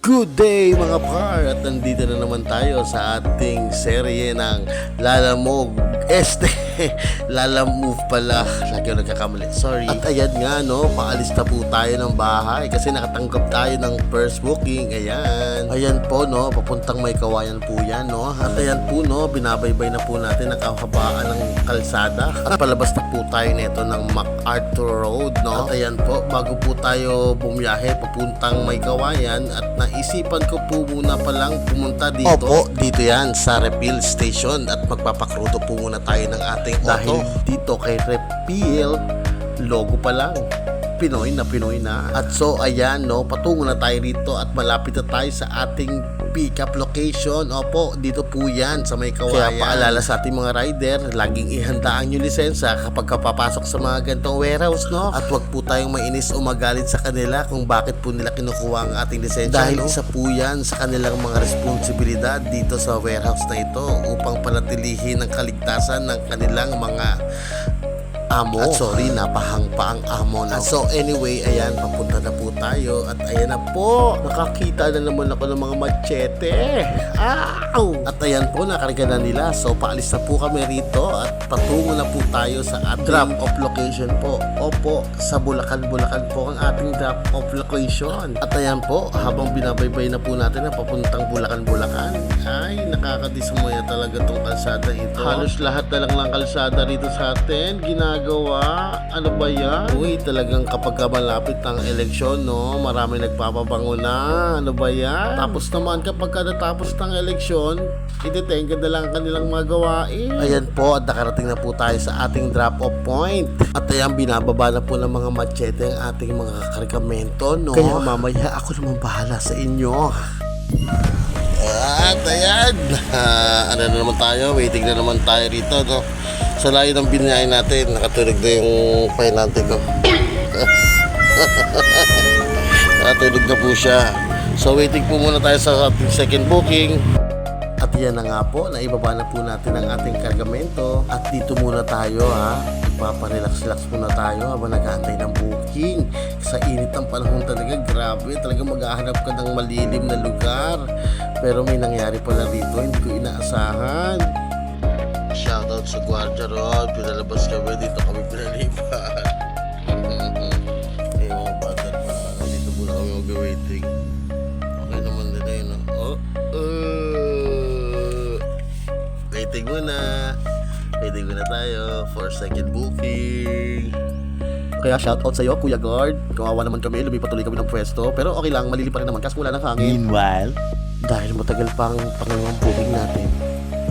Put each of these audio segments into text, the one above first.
Good day mga par! At nandito na naman tayo sa ating serye ng Lalamove. Lalamove pala. Lagi ako nagkakamali. Sorry. At ayan nga no, paalis na po tayo ng bahay kasi nakatanggap tayo ng first booking. Ayan. Ayan po no, papuntang May Kawayan po yan no. At ayan po no, binabaybay na po natin ang kahabaan ng kalsada. At palabas na po tayo nito ng MacArthur Road no. At ayan po, bago po tayo bumiyahe papuntang May Kawayan at naisipan ko po muna palang pumunta dito. Opo, dito yan sa refill station at magpapakrudo po muna tayo ng ating auto. Dahil dito kay refill, logo pa lang. Pinoy na. At so ayan no, patungo na tayo dito at malapit na tayo sa ating pick-up location. Opo, dito po yan sa May Kawayan. Kaya paalala sa ating mga rider, laging ihanda ang inyong lisensya kapag kapapasok sa mga ganitong warehouse no. At wag po tayong mainis o magalit sa kanila kung bakit po nila kinukuha ang ating lisensya. Dahil isa po yan sa kanilang mga responsibilidad dito sa warehouse na ito upang panatilihin ang kaligtasan ng kanilang mga amo. At sorry, napahangpa ang amo no? At so anyway, ayan, papunta na po tayo. At ayan na po, nakakita na naman ako ng mga machete. Ow! At ayan po, nakarga na nila. So paalis na po kami rito at patungo na po tayo sa ating drop-off location po. Opo, sa Bulacan po ang ating drop-off location. At ayan po, habang binabaybay na po natin na papuntang Bulacan, ay nakakadismaya talaga tong kalsada ito. Halos lahat na lang ng kalsada rito sa atin ginagawa. Ano ba yan? Uy, talagang kapag malapit ang eleksyon, no? Marami nagpapabango na. Ano ba yan? Tapos naman kapag natapos ng eleksyon, itetenga na lang kanilang mga gawain. Ayan po, at nakarating na po tayo sa ating drop-off point. At ayan, binababa na po ng mga machete ang ating mga kargamento, no? Kaya mamaya ako naman bahala sa inyo. At ayan, ano na naman tayo, waiting na naman tayo rito, no? Sa layo ng binayain natin, nakatulog na yung pahinante ko. Nakatulog na po siya. So waiting po muna tayo sa ating second booking. At yan na nga po, naibaba na po natin ang ating kargamento. At dito muna tayo ha, magpaparelax-relax muna tayo habang nag-aantay ng booking. Sa init ng panahon talaga, grabe, talaga maghahanap ka ng malilim na lugar. Pero may nangyari pala rito, hindi ko inaasahan. Shoutout sa Guardia Road, pinalabas kami, dito kami pinalipat. Eh, mga bata pa, dito muna kami mag-waiting. Okay naman din yun, no? Waiting muna tayo for second booking. Kaya shoutout sa'yo, Kuya Guard. Kawawa naman kami, lumipat tuloy kami ng pwesto. Pero okay lang, malilipat rin naman kasi wala ng hangin. Meanwhile, dahil matagal pang pangawang booking natin.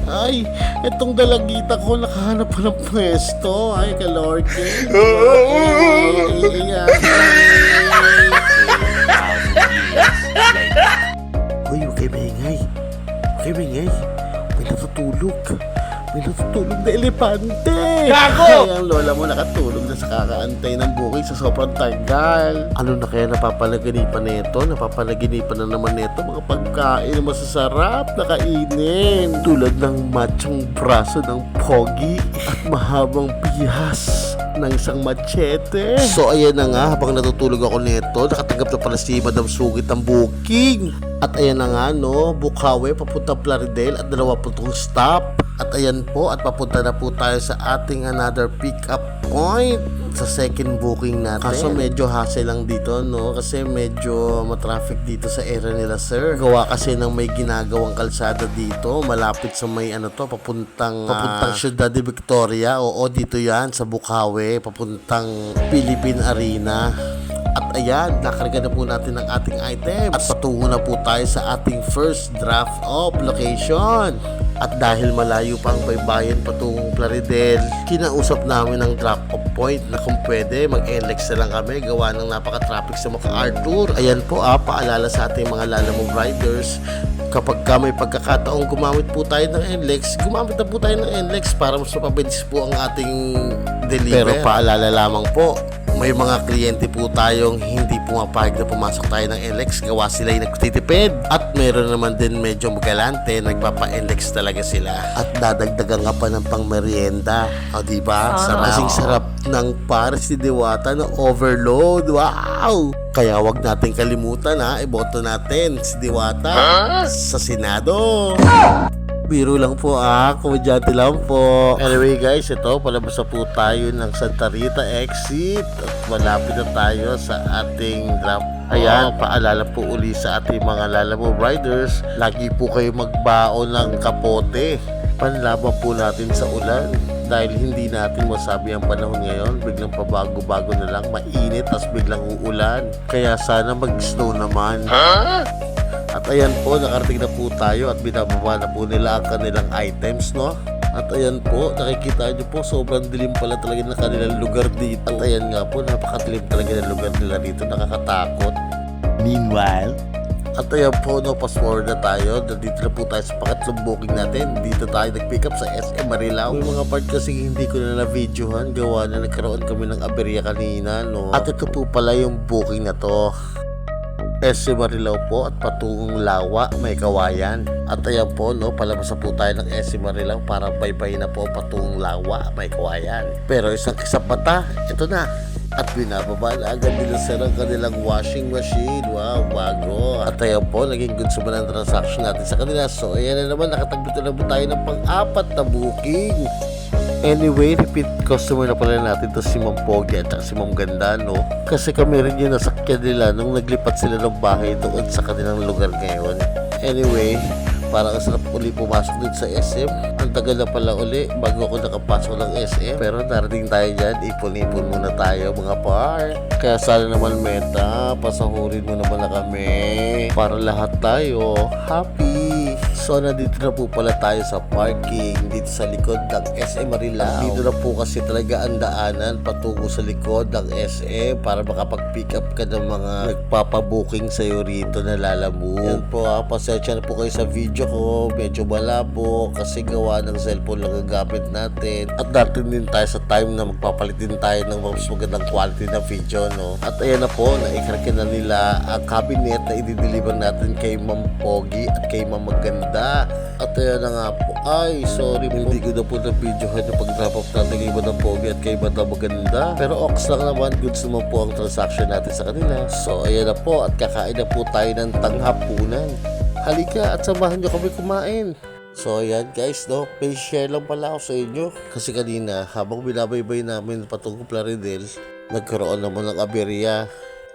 Ay, itong dalagita ko nakahanap pa ng pwesto. Ay, ka-Lord. Uy, okay maingay. May natutulog na elepante. Gago! Kaya ang lola mo nakatulog na sa kakaantay ng bukid sa sobrang tagal. Ano na kaya napapalaginipan nito? Napapalaginipan na naman nito mga pagkain na masasarap na kainin. Tulad ng machong braso ng pogi at mahabang pihas ng isang machete. So ayan na nga, habang natutulog ako nito, nakatanggap na pala si Madam Sugit ng booking. At ayan na nga no, Bukawi papunta Plaridel at 20 stop. At ayan po, at papunta na po tayo sa ating another pick-up point sa second booking natin. Kaso medyo hassle lang dito no, kasi medyo matraffic dito sa area nila sir. Gawa kasi ng may ginagawang kalsada dito, malapit sa may ano to, papuntang Ciudad de Victoria. Oo, dito yan sa Bukawi, papuntang Philippine Arena. At ayan, nakarga na po natin ang ating items. At patungo na po tayo sa ating first draft of location. At dahil malayo pang baybayin patungong Plaridel, kinausap namin ang drop-off point na kung pwede mag-NLEX na lang kami gawa ng napaka-traffic sa MacArthur. Ayan po paalala sa ating mga Lalamove riders, kapag may pagkakataong gumamit po tayo ng NLEX, gumamit na po tayo ng NLEX para mas mapabilis po ang ating delivery. Pero paalala lamang po, May mga kliyente po tayong hindi pumapayag na pumasok tayo ng NLEX, gawa sila yung nagtitipid. At meron naman din medyo magalante, nagpapa-NLEX talaga sila. At dadagdagan nga pa ng pangmerienda. O diba? Kasing sarap ng Pares ni Diwata na overload. Wow! Kaya wag natin kalimutan iboto natin si Diwata sa Senado. Biro lang po komedyante lang po. Anyway guys, ito palabas na po tayo ng Santa Rita exit at malapit na tayo sa ating drop. Ayan, paalala po uli sa ating mga Lalabo riders, lagi po kayo magbaon ng kapote. Panlaban po natin sa ulan dahil hindi natin masabi ang panahon ngayon, biglang pabago-bago na lang, mainit tas biglang uulan. Kaya sana mag-snow naman. At ayan po, nakarating na po tayo at binababa na po nila ang kanilang items, no? At ayan po, nakikita nyo po, sobrang dilim pala talaga ng kanilang lugar dito. At ayan nga po, napakadilim talaga ng lugar nila dito, nakakatakot. Meanwhile, at ayan po, fast forward na tayo. Dito na po tayo sa pangatlong booking natin. Dito tayo nag-pick up sa SM Marilao. May mga part kasi hindi ko na na-videohan, gawa na nagkaroon kami ng aberya kanina, no? At ito po pala yung booking na to. SM Marilao po at patungong Lawa, may kawayan. At ayan po, palabas na po tayo ng SM Marilao para baybay na po patungong Lawa, may kawayan. Pero isang mata, ito na. At binababa na agad nila sir ang kanilang washing machine. Wow, bago. At ayan po, naging good naman ang transaction natin sa kanila. So ayan na naman, nakatagbito na po tayo ng pang-apat na booking. Anyway, repeat customer na pala natin to si Ma'am Pogi at si Ma'am Ganda, no? Kasi kami rin yung nasakyan nila nung naglipat sila ng bahay doon sa kanilang lugar ngayon. Anyway, parang ang sarap uli pumasok dito sa SM. Ang tagal na pala uli bago ako nakapasok ng SM. Pero narating tayo dyan, ipon-ipon muna tayo mga par. Kaya sana naman Meta, pasahurin mo naman na kami para lahat tayo happy. So nandito na po pala tayo sa parking dito sa likod ng SM Marilao. Dito na po kasi talaga ang daanan patungo sa likod ng SM para makapag-pick up ka ng mga nagpapabooking sa'yo rito na Lalamove. Yan po pasensya na po kayo sa video ko, medyo malabo kasi gawa ng cellphone lang gagamit natin. At dating din tayo sa time na magpapalit din tayo ng mas magandang quality na video, no? At ayan na po, naikrakin na nila ang cabinet na i-deliver natin kay Ma'am Pogi at kay Ma'am Maganda. At ayan na nga po, ay sorry, hindi ko na po na videohan yung pag-drop off natin kay Madam Pogi at kay Madam Maganda. Pero ox lang naman, goods naman po ang transaction natin sa kanila. So ayan na po, at kakain na po tayo ng tanghapunan. Halika at samahan nyo kami kumain. So ayan guys, please share lang pala ako sa inyo. Kasi kanina, habang binabaybay namin patungkol Plaridel, nagkaroon naman ng aberya.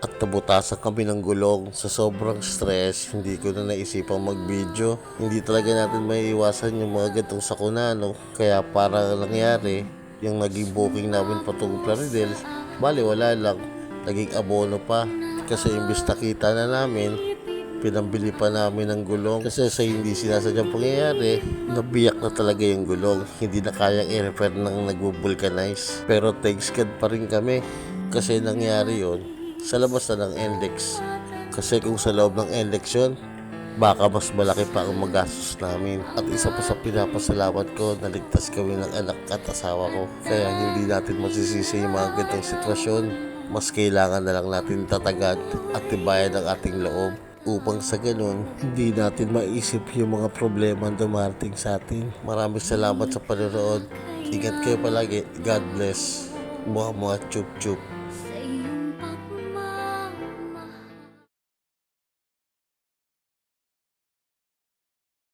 At nabutasan kami ng gulong. Sa sobrang stress, hindi ko na naisipang mag-video. Hindi talaga natin may iwasan yung mga gantong sakuna, no? Kaya para nangyari, yung naging booking namin patungkol Plaridel, bali wala lang, naging abono pa. Kasi imbis nakita na namin, pinambili pa namin ng gulong. Kasi sa hindi sinasadyang pangyayari, nabiyak na talaga yung gulong. Hindi na kayang i-repair ng nagbo-vulcanize. Pero thanks God pa rin kami. Kasi nangyari yon sa labas na ng NLEX. Kasi kung sa loob ng NLEX yun, baka mas malaki pa ang magastos namin. At isa pa sa pinapasalamat ko, naligtas kami ng anak at asawa ko. Kaya hindi natin masisisi yung mga ganitong sitwasyon. Mas kailangan na lang natin tatagan at tibayan ang ating loob upang sa ganun, hindi natin maisip yung mga problema na dumarating sa atin. Maraming salamat sa panonood. Ingat kayo palagi. God bless. Mga chup chup.